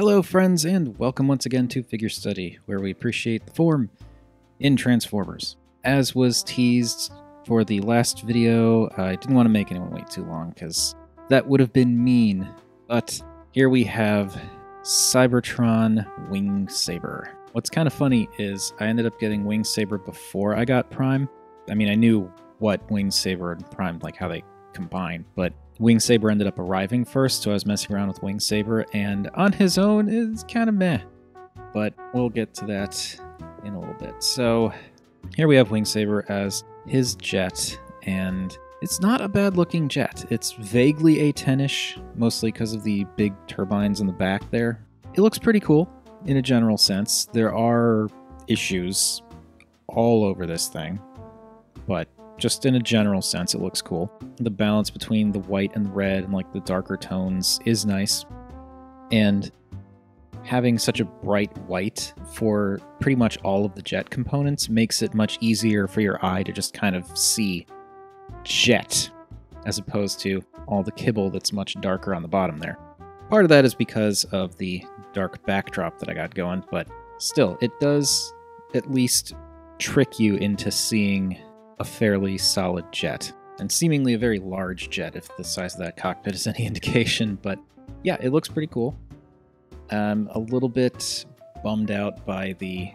Hello friends, and welcome once again to Figure Study, where we appreciate the form in Transformers. As was teased for the last video, I didn't want to make anyone wait too long, because that would have been mean. But here we have Cybertron Wing Saber. What's kind of funny is I ended up getting Wing Saber before I got Prime. I mean, I knew what Wing Saber and Prime, like how they combine, but Wing Saber ended up arriving first, so I was messing around with Wing Saber, and on his own is kind of meh. But we'll get to that in a little bit. So here we have Wing Saber as his jet, and it's not a bad looking jet. It's vaguely A10-ish, mostly because of the big turbines in the back there. It looks pretty cool in a general sense. There are issues all over this thing, but just in a general sense, it looks cool. The balance between the white and the red and like the darker tones is nice. And having such a bright white for pretty much all of the jet components makes it much easier for your eye to just kind of see jet, as opposed to all the kibble that's much darker on the bottom there. Part of that is because of the dark backdrop that I got going, but still, it does at least trick you into seeing a fairly solid jet, and seemingly a very large jet if the size of that cockpit is any indication. But yeah, it looks pretty cool. I'm a little bit bummed out by the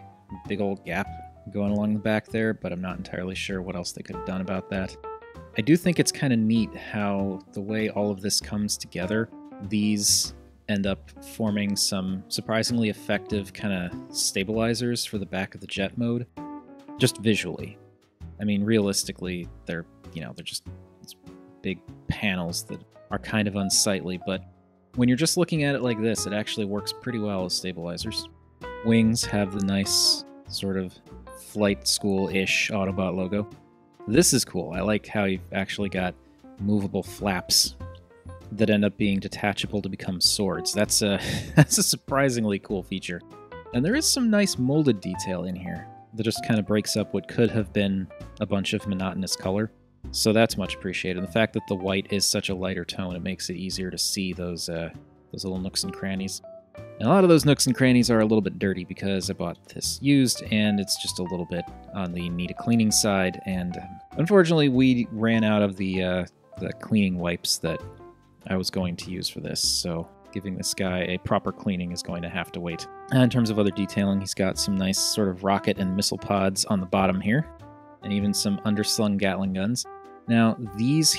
big old gap going along the back there, but I'm not entirely sure what else they could have done about that. I do think it's kind of neat how the way all of this comes together, these end up forming some surprisingly effective kind of stabilizers for the back of the jet mode, just visually. I mean, realistically, they're just big panels that are kind of unsightly, but when you're just looking at it like this, it actually works pretty well as stabilizers. Wings have the nice sort of flight school-ish Autobot logo. This is cool. I like how you've actually got movable flaps that end up being detachable to become swords. That's a surprisingly cool feature. And there is some nice molded detail in here that just kind of breaks up what could have been a bunch of monotonous color. So that's much appreciated. And the fact that the white is such a lighter tone, it makes it easier to see those little nooks and crannies. And a lot of those nooks and crannies are a little bit dirty because I bought this used, and it's just a little bit on the need a cleaning side. And unfortunately, we ran out of the cleaning wipes that I was going to use for this, so giving this guy a proper cleaning is going to have to wait. And in terms of other detailing, he's got some nice sort of rocket and missile pods on the bottom here, and even some underslung Gatling guns. Now, these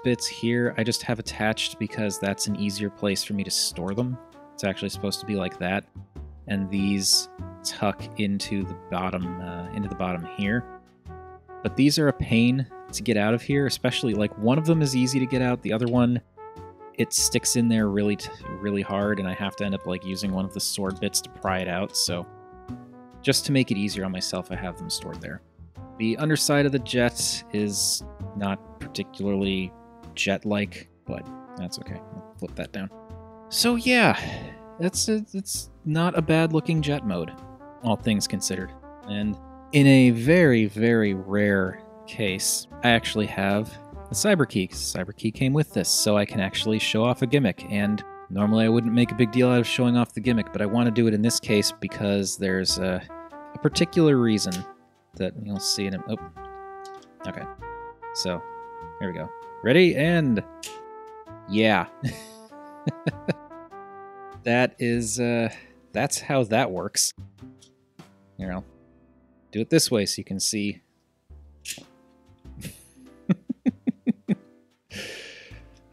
bits here, I just have attached because that's an easier place for me to store them. It's actually supposed to be like that. And these tuck into the bottom here. But these are a pain to get out of here, especially like one of them is easy to get out, the other one, it sticks in there really hard, and I have to end up like using one of the sword bits to pry it out. So just to make it easier on myself, I have them stored there. The underside of the jet is not particularly jet-like, but that's okay. I'll flip that down. So yeah, it's not a bad-looking jet mode, all things considered. And in a very, very rare case, I actually have the Cyber Key. Cyber Key came with this, so I can actually show off a gimmick. And normally I wouldn't make a big deal out of showing off the gimmick, but I want to do it in this case because there's a particular reason that you'll see in a... Oh, okay. So, here we go. Ready? And... yeah. That is, that's how that works. Here, I'll do it this way so you can see.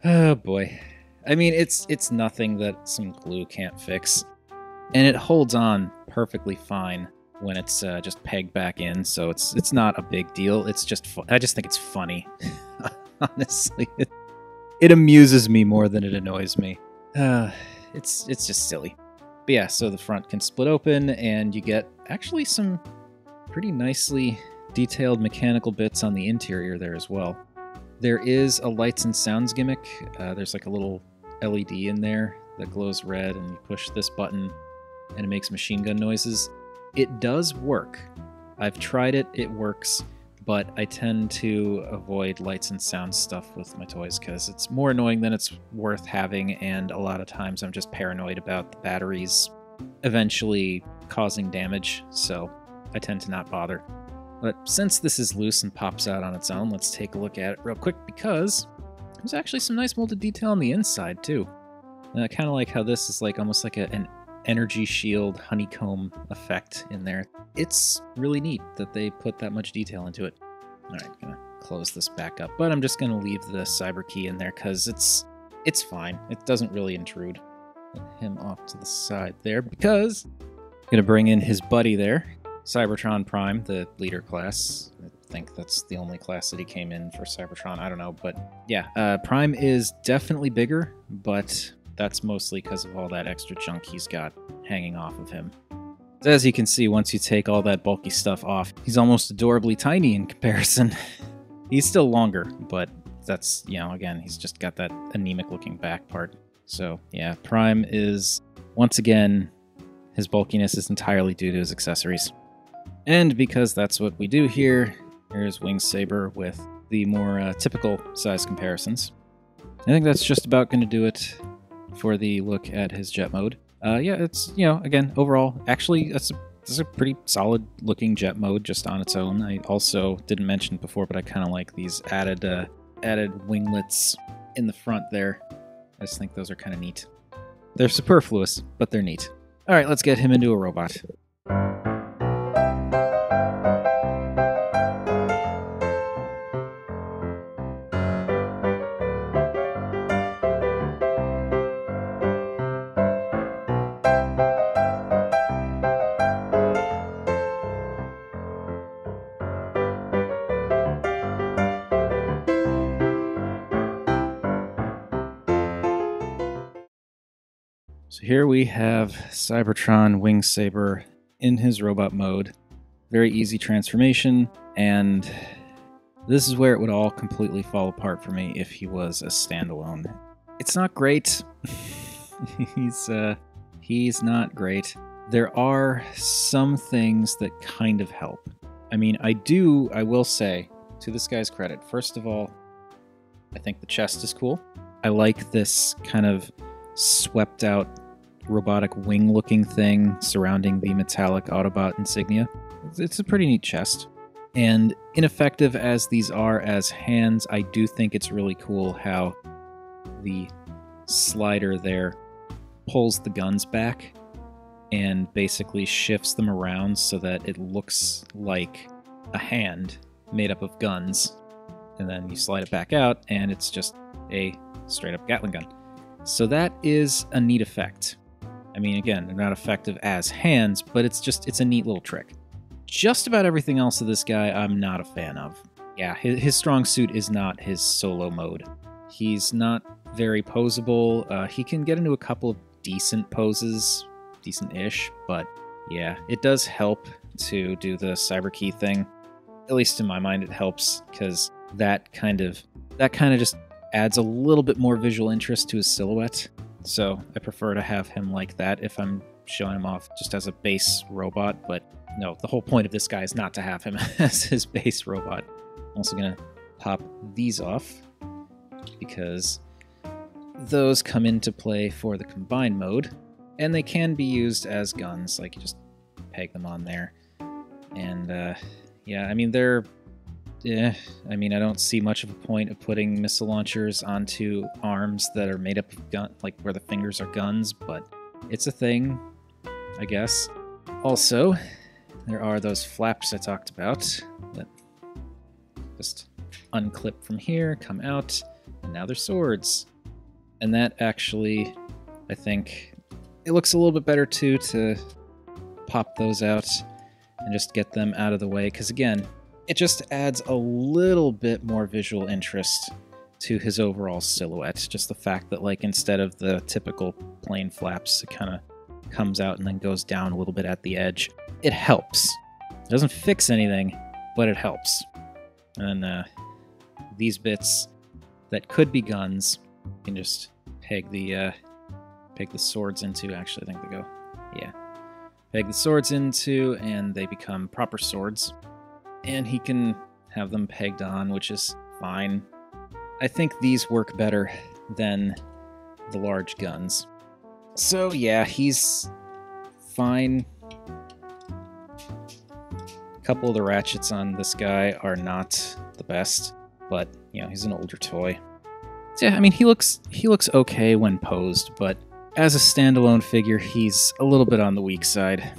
Oh boy. I mean, it's nothing that some glue can't fix. And it holds on perfectly fine when it's just pegged back in, so it's not a big deal. It's just I just think it's funny. Honestly, it amuses me more than it annoys me. It's just silly. But yeah, so the front can split open, and you get actually some pretty nicely detailed mechanical bits on the interior there as well. There is a lights and sounds gimmick. There's like a little LED in there that glows red, and you push this button and it makes machine gun noises. It does work. I've tried it, it works, but I tend to avoid lights and sound stuff with my toys because it's more annoying than it's worth having, and a lot of times I'm just paranoid about the batteries eventually causing damage, so I tend to not bother. But since this is loose and pops out on its own, let's take a look at it real quick because there's actually some nice molded detail on the inside too. And I kind of like how this is like almost like an energy shield honeycomb effect in there. It's really neat that they put that much detail into it. All right, gonna close this back up, but I'm just gonna leave the Cyber key in there because it's fine. It doesn't really intrude. Put him off to the side there because I'm gonna bring in his buddy there, Cybertron Prime, the leader class. I think that's the only class that he came in for Cybertron. I don't know, but yeah, Prime is definitely bigger, but that's mostly because of all that extra junk he's got hanging off of him. As you can see, once you take all that bulky stuff off, he's almost adorably tiny in comparison. He's still longer, but that's, you know, again, he's just got that anemic-looking back part. So, yeah, Prime is, once again, his bulkiness is entirely due to his accessories. And because that's what we do here, here's Wing Saber with the more typical size comparisons. I think that's just about going to do it for the look at his jet mode. Yeah, it's, you know, again, overall, actually, that's a pretty solid looking jet mode just on its own. I also didn't mention it before, but I kind of like these added winglets in the front there. I just think those are kind of neat. They're superfluous, but they're neat. All right, let's get him into a robot. So here we have Cybertron Wing Saber in his robot mode. Very easy transformation, and this is where it would all completely fall apart for me if he was a standalone. It's not great. He's not great. There are some things that kind of help. I mean, I will say, to this guy's credit, first of all, I think the chest is cool. I like this kind of swept out robotic wing looking thing surrounding the metallic Autobot insignia. It's a pretty neat chest. And ineffective as these are as hands, I do think it's really cool how the slider there pulls the guns back and basically shifts them around so that it looks like a hand made up of guns. And then you slide it back out and it's just a straight up Gatling gun. So that is a neat effect. I mean, again, they're not effective as hands, but it's a neat little trick. Just about everything else of this guy I'm not a fan of. Yeah, his strong suit is not his solo mode. He's not very posable. He can get into a couple of decent poses, decent-ish, but yeah, it does help to do the Cyber key thing. At least in my mind, it helps because that kind of just adds a little bit more visual interest to his silhouette. So I prefer to have him like that if I'm showing him off just as a base robot, but no, the whole point of this guy is not to have him as his base robot. I'm also going to pop these off because those come into play for the combined mode, and they can be used as guns, like you just peg them on there. And yeah, I mean, I don't see much of a point of putting missile launchers onto arms that are made up of gun, like where the fingers are guns, but it's a thing, I guess. Also, there are those flaps I talked about that just unclip from here, come out, and now they're swords. And that actually, I think, it looks a little bit better too to pop those out and just get them out of the way, because again, it just adds a little bit more visual interest to his overall silhouette. Just the fact that, like, instead of the typical plain flaps, it kind of comes out and then goes down a little bit at the edge. It helps. It doesn't fix anything, but it helps. And then these bits that could be guns, you can just peg the swords into. Actually, I think they go, yeah. Peg the swords into, and they become proper swords. And he can have them pegged on, which is fine. I think these work better than the large guns. So yeah, he's fine. A couple of the ratchets on this guy are not the best, but you know, he's an older toy. So yeah, I mean, he looks okay when posed, but as a standalone figure, he's a little bit on the weak side.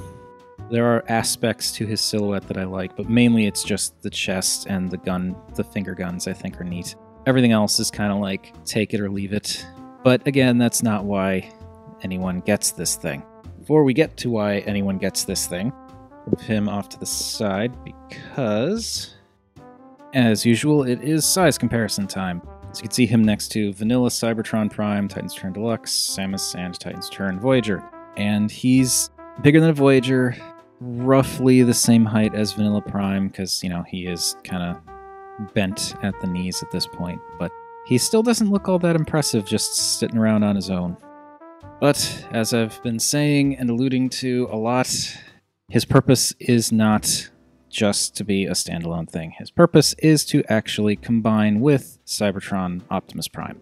There are aspects to his silhouette that I like, but mainly it's just the chest and the finger guns I think are neat. Everything else is kind of like take it or leave it. But again, that's not why anyone gets this thing. Before we get to why anyone gets this thing, move him off to the side because, as usual, it is size comparison time. So you can see him next to Vanilla Cybertron Prime, Titan's Turn Deluxe, Sammis, and Titan's Turn Voyager. And he's bigger than a Voyager, roughly the same height as Vanilla Prime, because, you know, he is kind of bent at the knees at this point. But he still doesn't look all that impressive just sitting around on his own. But, as I've been saying and alluding to a lot, his purpose is not just to be a standalone thing. His purpose is to actually combine with Cybertron Optimus Prime,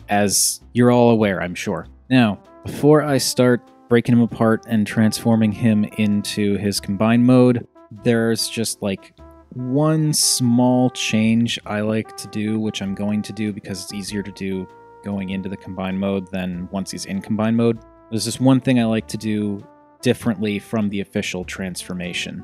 as you're all aware, I'm sure. Now, before I start breaking him apart and transforming him into his combined mode, there's just like one small change I like to do, which I'm going to do because it's easier to do going into the combined mode than once he's in combined mode. There's just one thing I like to do differently from the official transformation,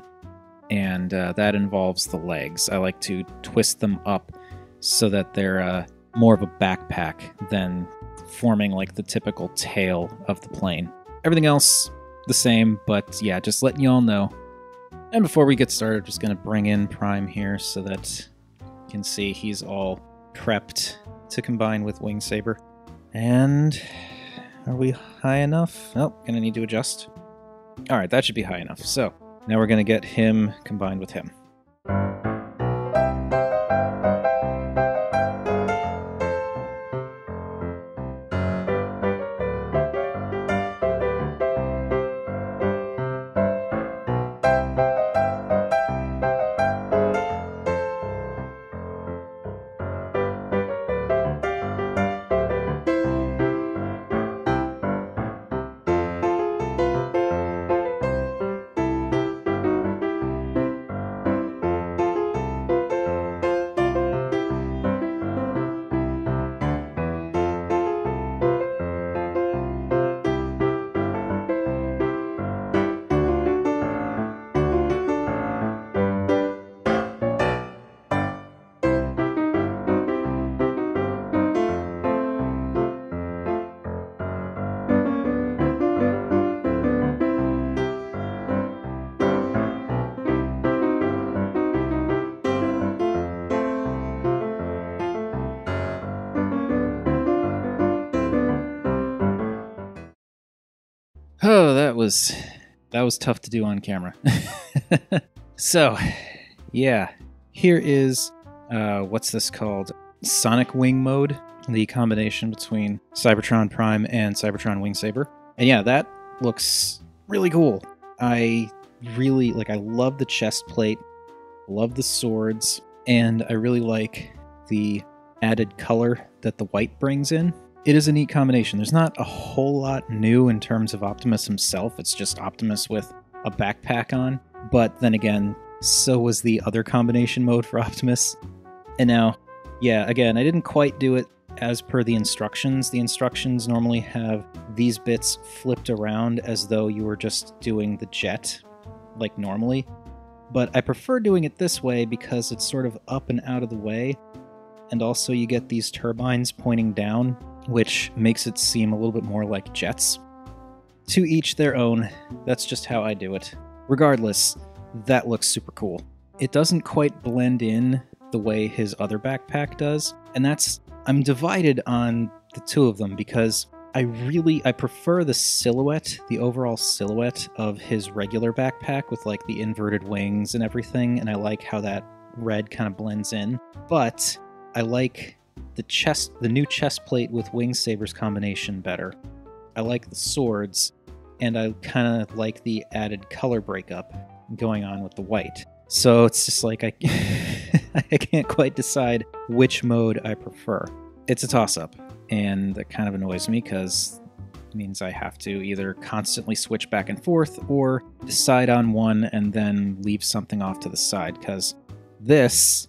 and that involves the legs. I like to twist them up so that they're more of a backpack than forming like the typical tail of the plane. Everything else the same, but yeah, just letting you all know. And before we get started, I'm just going to bring in Prime here so that you can see he's all prepped to combine with Wing Saber. And are we high enough? Oh, gonna need to adjust. All right, that should be high enough. So now we're going to get him combined with him. Oh, that was tough to do on camera. So, yeah, here is, what's this called? Sonic Wing mode, the combination between Cybertron Prime and Cybertron Wing Saber. And yeah, that looks really cool. I love the chest plate, love the swords, and I really like the added color that the white brings in. It is a neat combination. There's not a whole lot new in terms of Optimus himself. It's just Optimus with a backpack on. But then again, so was the other combination mode for Optimus. And now, yeah, again, I didn't quite do it as per the instructions. The instructions normally have these bits flipped around as though you were just doing the jet, like normally. But I prefer doing it this way because it's sort of up and out of the way. And also you get these turbines pointing down, which makes it seem a little bit more like jets. To each their own. That's just how I do it. Regardless, that looks super cool. It doesn't quite blend in the way his other backpack does, and I'm divided on the two of them because I prefer the silhouette, the overall silhouette of his regular backpack with like the inverted wings and everything, and I like how that red kind of blends in. But I like the new chest plate with Wing Saber's combination better. I like the swords, and I kind of like the added color breakup going on with the white. So it's just like I can't quite decide which mode I prefer. It's a toss-up, and that kind of annoys me because it means I have to either constantly switch back and forth or decide on one and then leave something off to the side, because this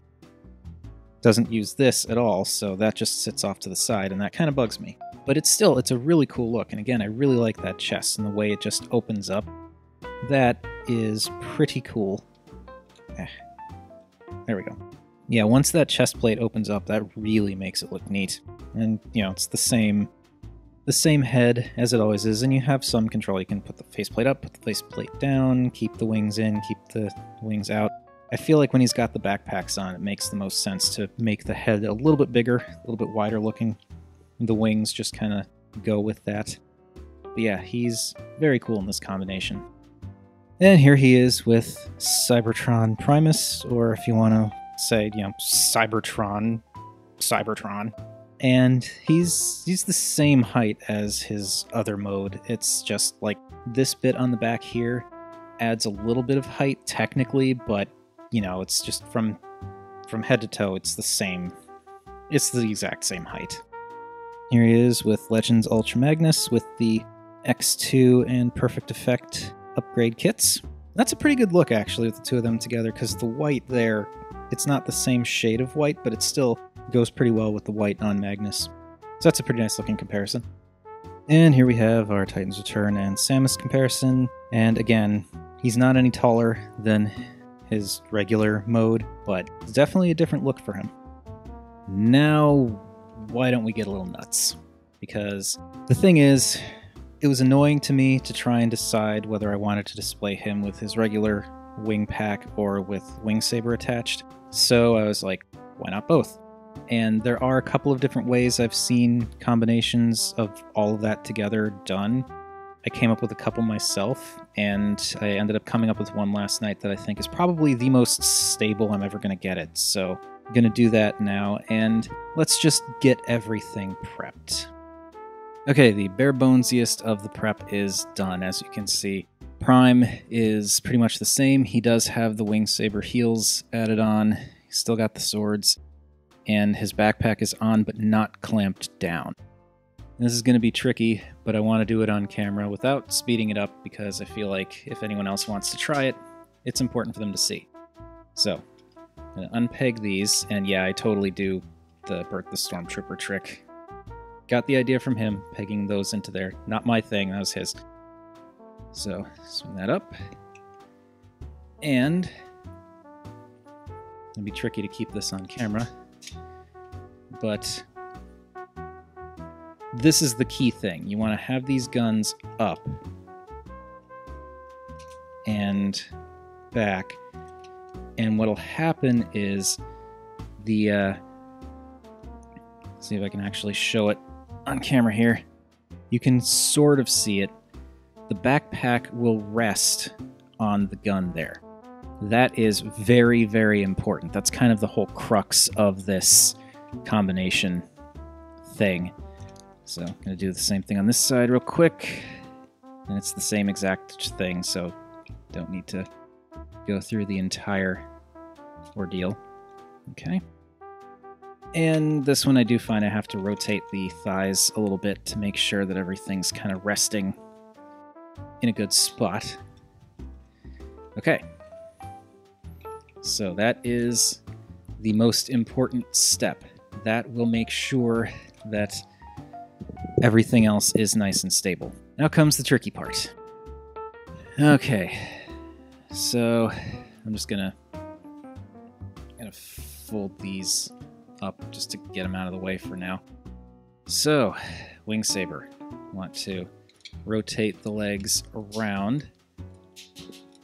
doesn't use this at all, so that just sits off to the side, and that kind of bugs me. But it's a really cool look, and again, I really like that chest and the way it just opens up. That is pretty cool. There we go. Yeah, once that chest plate opens up, that really makes it look neat. And, you know, it's the same head as it always is, and you have some control. You can put the faceplate up, put the faceplate down, keep the wings in, keep the wings out. I feel like when he's got the backpacks on, it makes the most sense to make the head a little bit bigger, a little bit wider looking. The wings just kind of go with that. But yeah, he's very cool in this combination. And here he is with Cybertron Primus, or if you want to say, you know, Cybertron. And he's the same height as his other mode. It's just like this bit on the back here adds a little bit of height technically, but you know, it's just from head to toe, it's the same. It's the exact same height. Here he is with Legends Ultra Magnus with the X2 and Perfect Effect upgrade kits. That's a pretty good look, actually, with the two of them together, because the white there, it's not the same shade of white, but it still goes pretty well with the white on Magnus. So that's a pretty nice looking comparison. And here we have our Titan's Return and Sammis comparison. And again, he's not any taller than his regular mode, but it's definitely a different look for him. Now, why don't we get a little nuts? Because the thing is, it was annoying to me to try and decide whether I wanted to display him with his regular wing pack or with wing saber attached. So I was like, why not both? And there are a couple of different ways I've seen combinations of all of that together done. I came up with a couple myself, and I ended up coming up with one last night that I think is probably the most stable I'm ever going to get it. So I'm going to do that now, and let's just get everything prepped. Okay, the bare bonesiest of the prep is done. As you can see, Prime is pretty much the same. He does have the wing saber heels added on. He's still got the swords, and his backpack is on but not clamped down. This is going to be tricky, but I want to do it on camera without speeding it up because I feel like if anyone else wants to try it, it's important for them to see. So, I'm going to unpeg these, and yeah, I totally do the Bert the Stormtrooper trick. Got the idea from him, pegging those into there. Not my thing, that was his. So, swing that up. And it'll be tricky to keep this on camera, but this is the key thing. You want to have these guns up and back, and what'll happen is the see if I can actually show it on camera here. You can sort of see it. The backpack will rest on the gun there. That is very, very important. That's kind of the whole crux of this combination thing. So I'm going to do the same thing on this side real quick. And it's the same exact thing, so don't need to go through the entire ordeal. Okay. And this one I do find I have to rotate the thighs a little bit to make sure that everything's kind of resting in a good spot. Okay. So that is the most important step. That will make sure that everything else is nice and stable. Now comes the tricky part. Okay, so I'm just gonna fold these up just to get them out of the way for now. So, wing saber. Want to rotate the legs around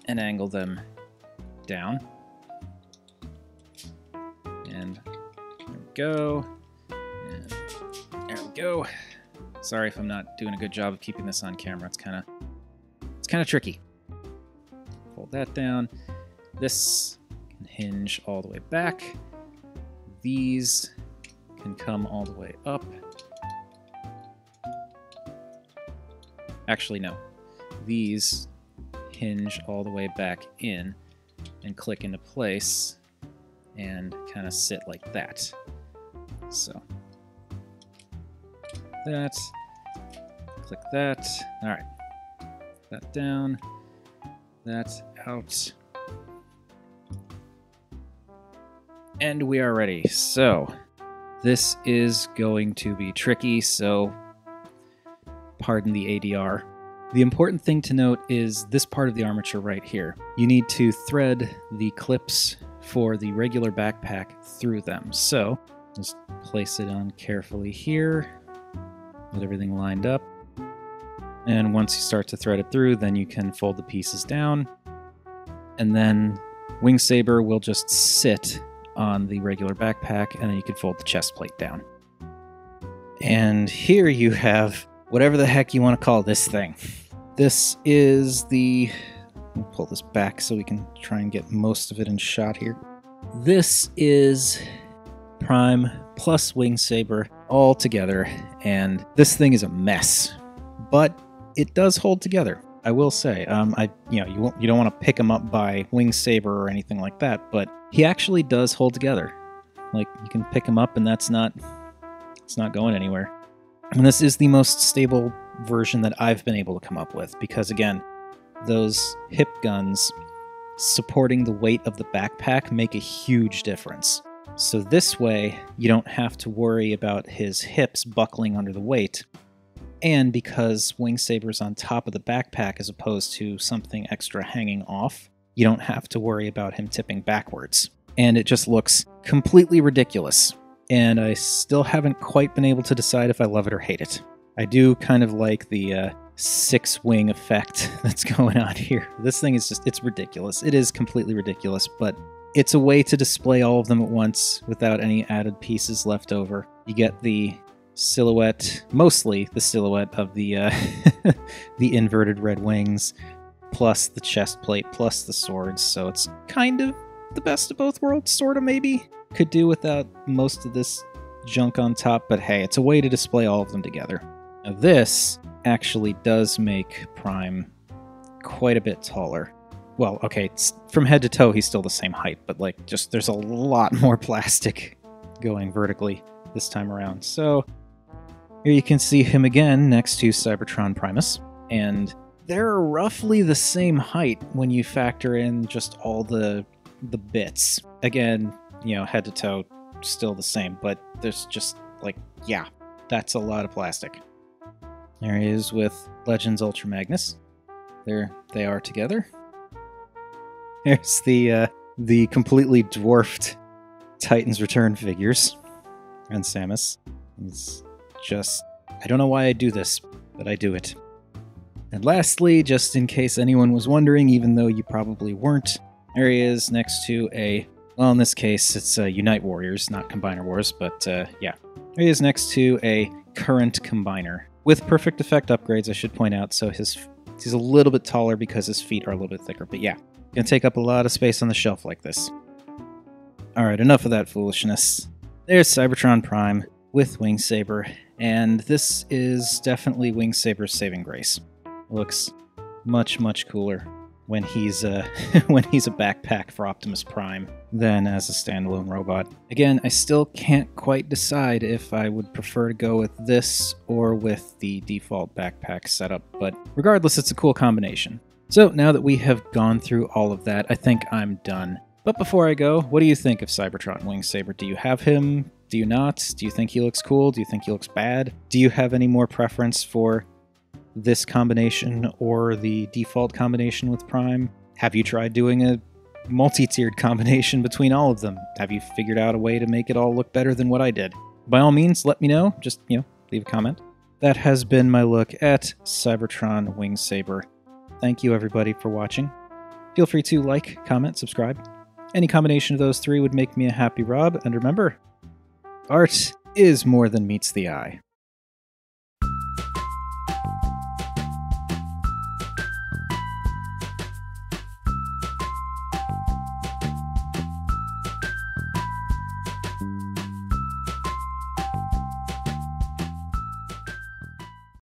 and angle them down. And there we go. And there we go. Sorry if I'm not doing a good job of keeping this on camera. It's kind of tricky. Fold that down. This can hinge all the way back. These can come all the way up. Actually, no. These hinge all the way back in and click into place. and kind of sit like that. So that, click that. All right, that down, that out. And we are ready. So this is going to be tricky, so pardon the ADR. The important thing to note is this part of the armature right here. You need to thread the clips for the regular backpack through them. So just place it on carefully here, get everything lined up. And once you start to thread it through, then you can fold the pieces down. And then Wing Saber will just sit on the regular backpack, and then you can fold the chest plate down. And here you have whatever the heck you want to call this thing. This is the... We'll pull this back so we can try and get most of it in shot here. This is Prime plus Wing Saber all together, and this thing is a mess, but it does hold together. I will say, you don't want to pick him up by Wing Saber or anything like that, but he actually does hold together. Like, you can pick him up and it's not going anywhere. And this is the most stable version that I've been able to come up with, because again, those hip guns supporting the weight of the backpack make a huge difference. So this way, you don't have to worry about his hips buckling under the weight. And because Wing Saber's on top of the backpack as opposed to something extra hanging off, you don't have to worry about him tipping backwards. And it just looks completely ridiculous. And I still haven't quite been able to decide if I love it or hate it. I do kind of like the six-wing effect that's going on here. This thing is just, it's ridiculous. It is completely ridiculous, but it's a way to display all of them at once without any added pieces left over. You get the silhouette, mostly the silhouette of the the inverted red wings, plus the chest plate, plus the swords, so it's kind of the best of both worlds, sort of, maybe. Could do without most of this junk on top, but hey, it's a way to display all of them together. Now this actually does make Prime quite a bit taller. Well, okay, from head to toe he's still the same height, but like, just there's a lot more plastic going vertically this time around. So here you can see him again next to Cybertron Primus, and they're roughly the same height when you factor in just all the bits. Again, you know, head to toe still the same, but there's just like, yeah, that's a lot of plastic. There he is with Legends Ultra Magnus. There they are together. There's the completely dwarfed Titan's Return figures and Sammis. It's just, I don't know why I do this, but I do it. And lastly, just in case anyone was wondering, even though you probably weren't, there he is next to a, well, in this case, it's Unite Warriors, not Combiner Wars, but yeah. There he is next to a current Combiner. With perfect effect upgrades, I should point out, so he's a little bit taller because his feet are a little bit thicker, but yeah. Gonna take up a lot of space on the shelf like this. Alright, enough of that foolishness. There's Cybertron Prime with Wing Saber, and this is definitely Wing Saber's saving grace. Looks much, much cooler when he's when he's a backpack for Optimus Prime than as a standalone robot. Again, I still can't quite decide if I would prefer to go with this or with the default backpack setup, but regardless, it's a cool combination. So now that we have gone through all of that, I think I'm done. But before I go, what do you think of Cybertron Wing Saber? Do you have him? Do you not? Do you think he looks cool? Do you think he looks bad? Do you have any more preference for this combination or the default combination with Prime? Have you tried doing a multi-tiered combination between all of them? Have you figured out a way to make it all look better than what I did? By all means, let me know. Just, leave a comment. That has been my look at Cybertron Wing Saber. Thank you everybody for watching. Feel free to like, comment, subscribe. Any combination of those three would make me a happy Rob, and remember, art is more than meets the eye.